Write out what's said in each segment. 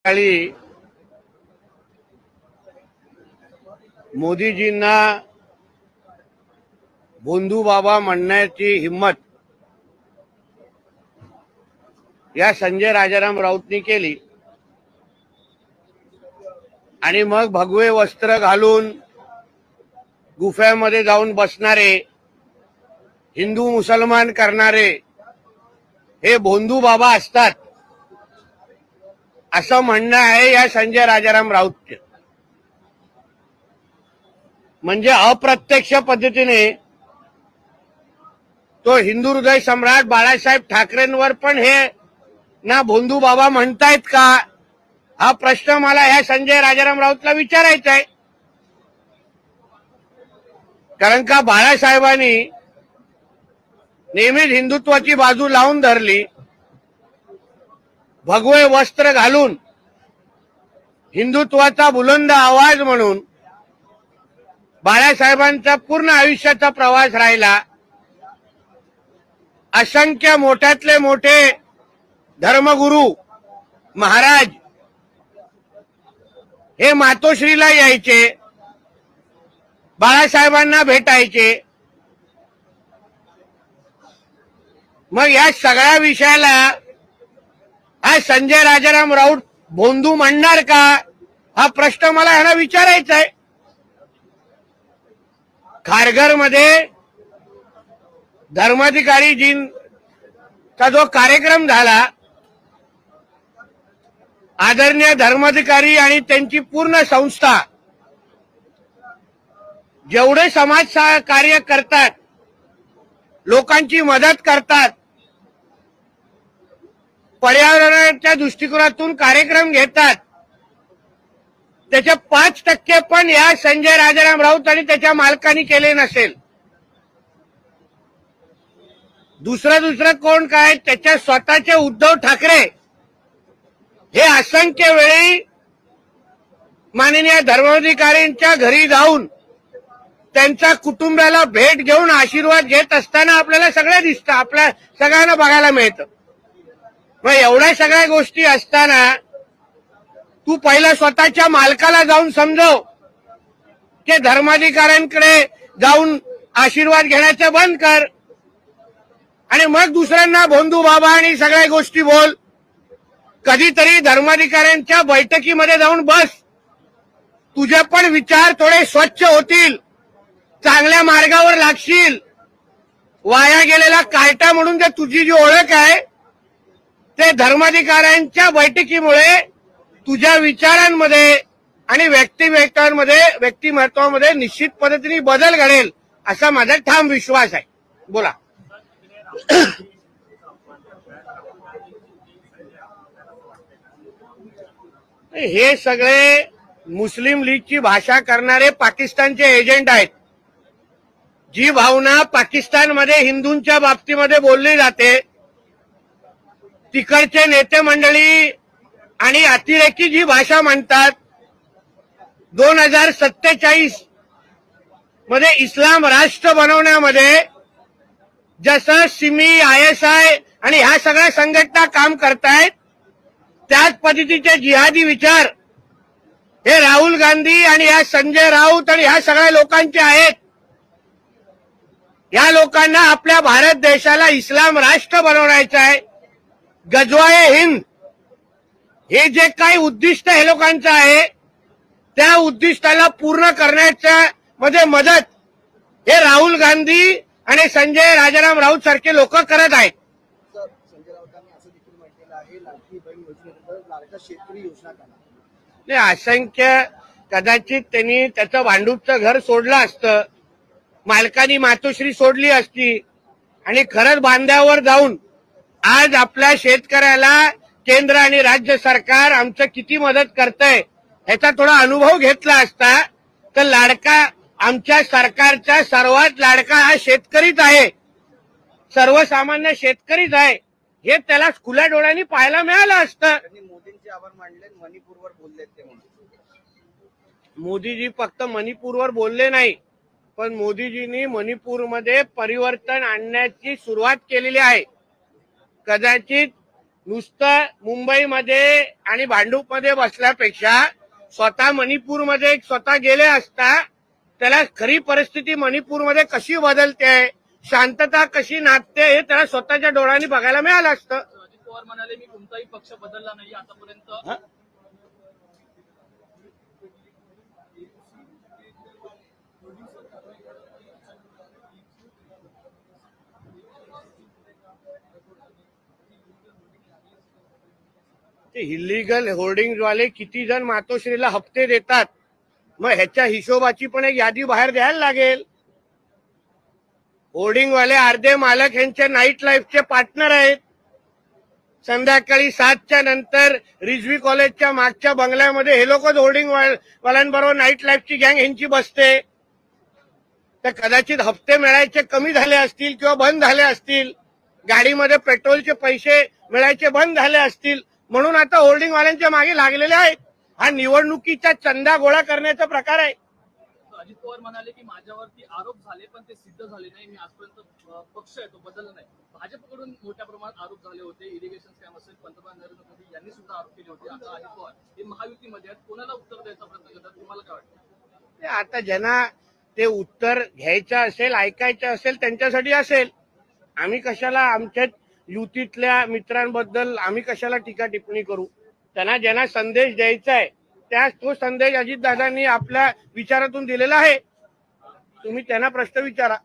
काळी मोदीजींना भोंदू बाबा म्हणण्याची हिम्मत या संजय राजाराम राऊतनी केली आणि मग भगवे वस्त्र घालून गुफ्यामध्ये जाऊन बसणारे, हिंदू मुसलमान करणारे हे भोंदू बाबा असतात असं म्हणणं आहे या संजय राजाराम राऊतचे। म्हणजे अप्रत्यक्ष पद्धतीने तो हिंदू हृदय सम्राट बाळासाहेब ठाकरेंवर पण हे ना भोंदू बाबा म्हणतायत का, हा प्रश्न मला या संजय राजाराम राऊतला विचारायचा आहे। कारण का बाळासाहेबांनी नेहमीच हिंदुत्वाची बाजू लावून धरली, भगवे वस्त्र घालून हिंदुत्वाचा बुलंद आवाज म्हणून बाळासाहेबांचा पूर्ण आयुष्याचा प्रवास राहिला। असंख्य मोठ्यातले मोठे धर्मगुरू महाराज हे मातोश्रीला यायचे, बाळासाहेबांना भेटायचे। मग या सगळ्या विषयाला हा संजय राजाराम राऊत भोंदू म्हणणार का, हा प्रश्न मला ह्यांना विचारायचा आहे। खारघरमध्ये धर्माधिकारीजींचा जो कार्यक्रम झाला, आदरणीय धर्माधिकारी आणि त्यांची पूर्ण संस्था जेवढे समाज कार्य करतात, लोकांची मदत करतात, पर्यावरणाच्या दृष्टिकोनातून कार्यक्रम घेतात, त्याचे 5% पण या संजय राजाराम राऊत आणि त्याच्या मालकांनी केले नसेल। दुसरं कोण काय, त्याच्या स्वतःचे उद्धव ठाकरे हे असंख्य वेळी माननीय धर्माधिकाऱ्यांच्या घरी जाऊन त्यांच्या कुटुंबाला भेट घेऊन आशीर्वाद घेत असताना आपल्याला सगळं दिसतं, आपल्या सगळ्यांना बघायला मिळतं। मग एवढ्या सगळ्या गोष्टी असताना तू पहिला स्वतःच्या मालकाला जाऊन समजव की धर्माधिकाऱ्यांकडे जाऊन आशीर्वाद घेण्याचं बंद कर आणि मग दुसऱ्यांना भोंदू बाबा आणि सगळ्या गोष्टी बोल। कधीतरी धर्माधिकाऱ्यांच्या बैठकीमध्ये जाऊन बस, तुझे पण विचार थोडे स्वच्छ होतील, चांगल्या मार्गावर लागशील। वाया गेलेला कार्टा म्हणून जे तुझी जी ओळख आहे ते धर्माधिकाऱ्यांच्या बैठकीमुळे तुझ्या विचारांमध्ये आणि व्यक्तिमत्वामध्ये निश्चित पद्धतीने बदल घडेल असा माझा ठाम विश्वास आहे। बोला। हे सगळे मुस्लिम लीगची भाषा करणारे पाकिस्तानचे एजंट आहेत। जी भावना पाकिस्तानमध्ये हिंदूंच्या बाबतीमध्ये बोलली जाते, तिकडचे नेते मंडळी आणि अतिरेकी जी भाषा म्हणतात, 2047 मध्ये इस्लाम राष्ट्र बनवण्यामध्ये जसं सिमी, ISI आणि ह्या सगळ्या संघटना काम करतायत, त्याच पद्धतीचे जिहादी विचार हे राहुल गांधी आणि ह्या संजय राऊत आणि ह्या सगळ्या लोकांचे आहेत। या लोकांना आपल्या भारत देशाला इस्लाम राष्ट्र बनवण्याचं आहे। गजवाए हिंद हे जे काही उद्दिष्ट हे लोकांचं आहे, त्या उद्दिष्टाला पूर्ण करण्याच्या मध्ये मदत हे राहुल गांधी आणि संजय राजाराम राऊत सारखे लोक करत आहेत। संजय राऊतांनी असं देखील म्हटलेलं आहे, लाडकी बहीण योजनेनंतर लाडका शेतकरी योजना करा। असंख्य कदाचित त्यांनी त्याचं भांडूपचं घर सोडलं असतं, मालकानी मातोश्री सोडली असती आणि खरंच बांध्यावर जाऊन आज आपल्या शेतकऱ्याला केंद्र आणि राज्य सरकार आमचं किती मदत करतंय ह्याचा थोडा अनुभव घेतला असता तर लाडका आमच्या सरकारचा सर्वात लाडका हा शेतकरीच आहे, सर्वसामान्य शेतकरीच आहे, हे त्याला खुल्या डोळ्यांनी पाहायला मिळालं असतं। मोदींचे आभार मानले, मणिपूरवर बोलले ते म्हणून। मोदीजी फक्त मणिपूरवर बोलले नाही, पण मोदीजींनी मणिपूरमध्ये परिवर्तन आणण्याची सुरुवात केलेली आहे। कदाचित नुसतं मुंबईमध्ये आणि भांडूपमध्ये बसल्यापेक्षा स्वतः मणिपूरमध्ये स्वतः गेले असता त्याला खरी परिस्थिती मणिपूरमध्ये कशी बदलते, शांतता कशी नांदते हे त्याला स्वतःच्या डोळ्यांनी बघायला मिळालं असतं. अजित पवार म्हणाले मी कोणताही पक्ष बदलला नाही आतापर्यंत. ते इलिगल होर्डिंगवाले किती जण मातोश्रीला हप्ते देतात, मग ह्याच्या हिशोबाची पण एक यादी बाहेर द्यायला लागेल. होर्डिंगवाले अर्धे मालक यांचे नाईट लाईफचे पार्टनर आहेत. संध्याकाळी 7च्या नंतर रिजवी कॉलेजच्या मागच्या बंगल्यामध्ये हे लोकच होर्डिंग वाल्यांबरोबर नाईट लाईफची गँग यांची बसते. तर कदाचित हप्ते मिळायचे कमी झाले असतील किंवा बंद झाले असतील, गाडीमध्ये पेट्रोलचे पैसे मिळायचे बंद झाले असतील, म्हणून आता होर्डिंगवाल्यांच्या मागे लागलेले आहेत. हा निवडणुकीचा चंदा गोळा करण्याचा प्रकार आहे. अजित पवार म्हणाले की माझ्यावरती आरोप झाले पण ते सिद्ध झाले नाही. मी आजपर्यंत पक्ष आहे तो बदलला नाही. भाजपकडून मोठ्या प्रमाणात आरोप झाले होते. इरिगेशन स्कॅम असेल, पंतप्रधान नरेंद्र मोदी यांनी सुद्धा आरोप केले होते. आता अजित पवार हे महायुतीमध्ये आहेत, कोणाला उत्तर द्यायचा प्रयत्न करतात, तुम्हाला काय वाटतं? आता ज्यांना ते उत्तर घ्यायचं असेल, ऐकायचं असेल त्यांच्यासाठी असेल. आम्ही कशाला आमच्या युतीतल्या मित्रांबद्दल आम्ही कशाला टीका टिप्पणी करू. त्यांना ज्यांना संदेश द्यायचा आहे त्यास तो संदेश अजितदादांनी आपल्या विचारातून दिलेला आहे. तुम्ही त्यांना प्रश्न विचारा.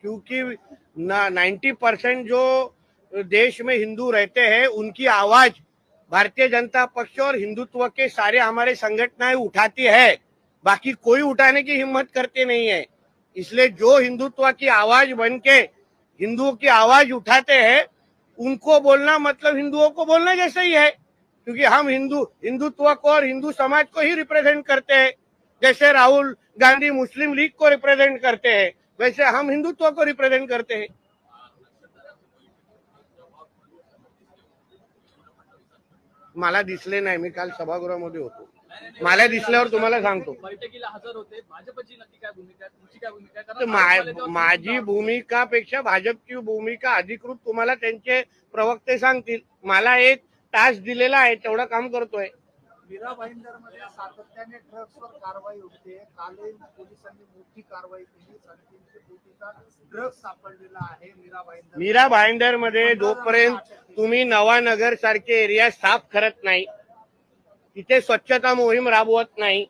क्योंकि 90% जो देश में हिंदू रहते हैं उनकी आवाज भारतीय जनता पक्ष और हिंदुत्व के सारे हमारे संगठनाएं उठाती है, बाकी कोई उठाने की हिम्मत करते नहीं है. इसलिए जो हिंदुत्व की आवाज बन के हिंदुओं की आवाज उठाते हैं उनको बोलना मतलब हिंदुओं को बोलना जैसा ही है. क्योंकि हम हिंदुत्व को और हिंदू समाज को ही रिप्रेजेंट करते हैं. जैसे राहुल गांधी मुस्लिम लीग को रिप्रेजेंट करते हैं, वैसे हम हिंदुत्व को रिप्रेजेंट करते हैं. मला दिसले नाही, मी काल सभागृहामध्ये होतो. मला दिसल्यावर तुम्हाला सांगतो. बैठकीला हजर होते. भाजपची नक्की काय भूमिका आहे, तुमची काय भूमिका आहे? माझी भूमिकापेक्षा भाजपची भूमिका अधिकृत तुम्हाला त्यांचे प्रवक्ते सांगतील. मला एक टास्क दिलेला आहे, तेवढं काम करतोय. मीरा भाईंदरमध्ये सातत्याने ड्रग्सवर कारवाई होते. कालही पोलिसांनी मोठी कारवाई केली. 350 कोटीचा ड्रग्स सापडलेला आहे मीरा भाईंदरमध्ये. जोपर्यंत तुम्ही नवानगर सारखे एरिया साफ करत नाही, तिथे स्वच्छता मोहीम राबवत नाही,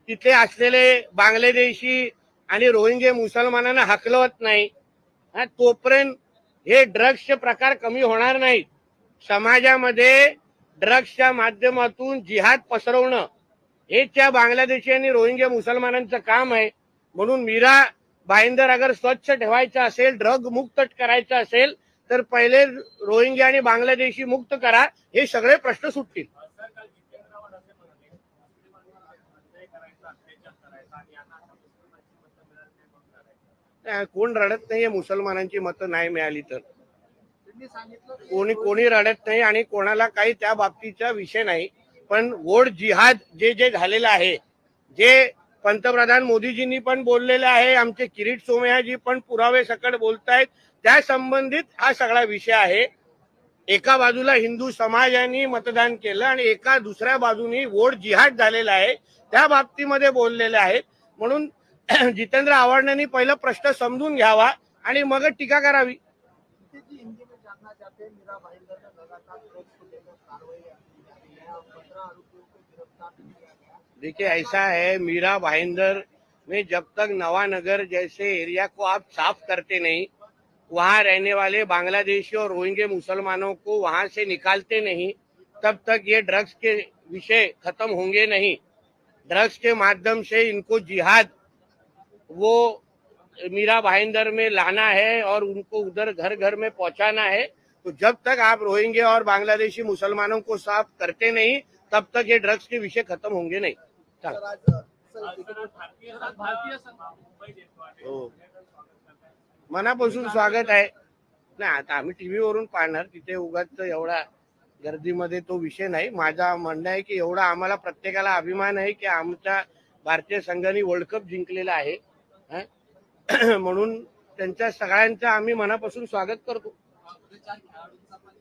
तिथे असलेले बांगलादेशी आणि रोहिंगे मुसलमानांना हकलवत नाही, तोपर्यंत हे ड्रग्सचे प्रकार कमी होणार नाहीत. समाजामध्ये ड्रग्सच्या माध्यमातून जिहाद पसरवणं हे त्या बांगलादेशी आणि रोहिंग्या मुसलमानांचं काम आहे. म्हणून मीरा भाईंदर अगर स्वच्छ ठेवायचं असेल, ड्रग मुक्त करायचं असेल तर पहिले रोहिंग्या आणि बांगलादेशी मुक्त करा, हे सगळे प्रश्न सुटतील. कोण रडत नाहीये मुसलमानांची मतं नाही मिळाली तर. कोणी रडत नाही आणि कोणाला काही त्या बाबतीचा विषय नाही. पण वोट जिहाद जे झालेलं आहे, जे पंतप्रधान मोदीजींनी पण बोललेलं आहे, आमचे किरीट सोमयाजी पण पुरावे सकट बोलतायत, त्या संबंधित हा सगळा विषय आहे. एका बाजूला हिंदू समाजाने मतदान केलं आणि एका दुसऱ्या बाजूनी वोट जिहाद झालेला आहे, त्या बाबतीमध्ये बोललेले आहेत. म्हणून जितेंद्र आव्हाडांनी पहिला प्रश्न समजून घ्यावा आणि मग टीका करावी. देखिए ऐसा है, मीरा भाईंदर में जब तक नवानगर जैसे एरिया को आप साफ करते नहीं, वहां रहने वाले बांग्लादेशी और रोहिंगे मुसलमानों को वहां से निकालते नहीं, तब तक ये ड्रग्स के विषय खत्म होंगे नहीं. ड्रग्स के माध्यम से इनको जिहाद वो मीरा भाईंदर में लाना है और उनको उधर घर घर में पहुंचाना है. तो जब तक आप रोहिंग्या और बांग्लादेशी मुसलमानों को साफ करते नहीं, तब तक ये ड्रग्स के विषय खत्म होंगे नहीं. मनापासून स्वागत आहे. नाही आता आम्ही टीव्हीवरून पाहणार, तिथे उगाच एवढा गर्दीमध्ये तो विषय नाही. माझा म्हणणं आहे की एवढा आम्हाला प्रत्येकाला अभिमान आहे की आमच्या भारतीय संघाने वर्ल्ड कप जिंकलेला आहे, म्हणून त्यांच्या सगळ्यांचं आम्ही मनापासून स्वागत करतो. चार खेळाडूंचा पण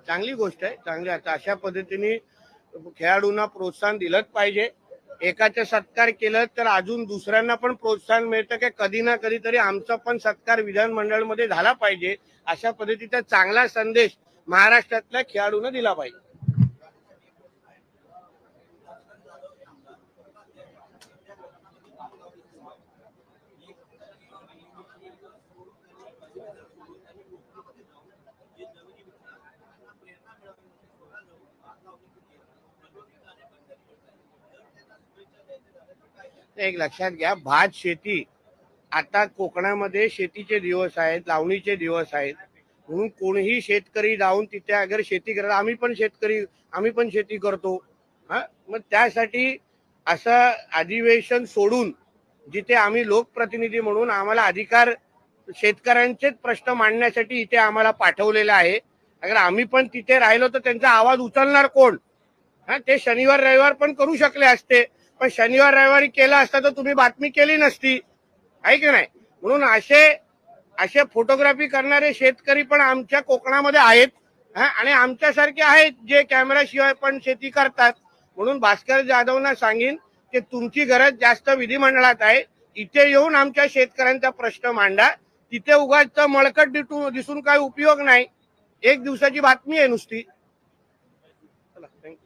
चांगली गोष्ट आहे, चांगली. आता अशा पद्धतीने खेळाडूंना प्रोत्साहन दिलंच पाहिजे. एकाचा सत्कार केलं तर अजून दुसऱ्यांना पण प्रोत्साहन मिळतं की कधी ना कधीतरी आमचा पण सत्कार विधानमंडळामध्ये झाला पाहिजे. अशा पद्धतीचा चांगला संदेश महाराष्ट्रातल्या खेळाडूंना दिला पाहिजे. एक लक्षात घ्या, भात शेती आता कोकणामध्ये शेतीचे दिवस आहेत, लावणीचे दिवस आहेत, म्हणून कोणीही शेतकरी जाऊन तिथे अगर शेती करत, आम्ही पण शेती करतो. मग त्यासाठी असं अधिवेशन सोडून जिथे आम्ही लोकप्रतिनिधी म्हणून आम्हाला अधिकार शेतकऱ्यांचेच प्रश्न मांडण्यासाठी इथे आम्हाला पाठवलेला आहे. अगर आम्ही पण तिथे राहिलो तर त्यांचा आवाज उचलणार कोण? ते शनिवार रविवार पण करू शकले असते, पण शनिवार रविवारी केला असता तर तुम्ही बातमी केली नसती, आहे की नाही? म्हणून असे फोटोग्राफी करणारे शेतकरी पण आमच्या कोकणामध्ये आहेत आणि आमच्यासारखे आहेत जे कॅमेराशिवाय पण शेती करतात. म्हणून भास्कर जाधवना सांगेन की तुमची गरज जास्त विधिमंडळात आहे, इथे येऊन आमच्या शेतकऱ्यांचा प्रश्न मांडा. तिथे उगाच मळकट दिसून काही उपयोग नाही, एक दिवसाची बातमी आहे नुसती. चला, थँक्यू.